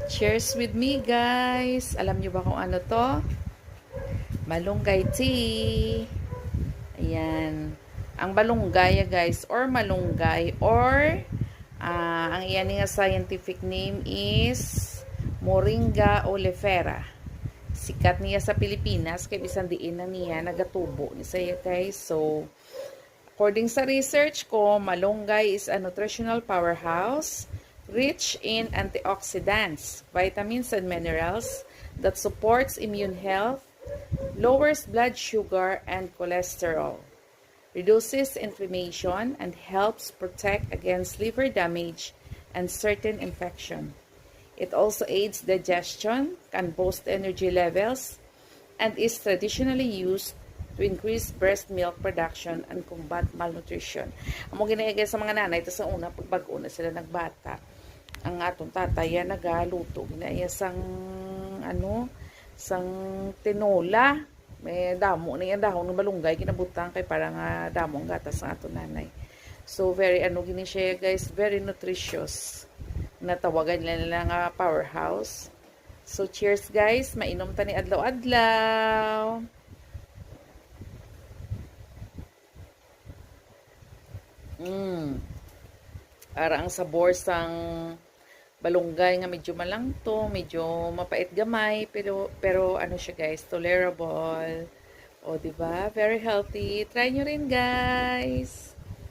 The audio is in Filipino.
Cheers with me, guys! Alam nyo ba kung ano to? Malunggay tea. Ayan. Ang balunggay, guys, or malunggay, or ang iyan nga scientific name is Moringa oleifera. Sikat niya sa Pilipinas, kaya bisan diin na niya, nagatubo ni saya, guys. So, according sa research ko, malunggay is a nutritional powerhouse rich in antioxidants, vitamins, and minerals that supports immune health, lowers blood sugar and cholesterol, reduces inflammation, and helps protect against liver damage and certain infection. It also aids digestion, can boost energy levels, and is traditionally used to increase breast milk production and combat malnutrition. Amo ginagay sa mga nanay, ito sa una, pagbago na sila nagbata. Ang atong tatay yan nagaluto ginaya sang sang tinola, may damo na yan dahon ng balunggay kinabutang kay parang damo ang gatas ng atong nanay. So very gini siya, guys, very nutritious, natawagan nila nga powerhouse. So cheers, guys, mainom ta ni adlaw-adlaw. Ara ang sabor sang balunggay nga medyo malangto, medyo mapait gamay, pero ano siya, guys, tolerable. O, di ba? Very healthy. Try nyo rin, guys.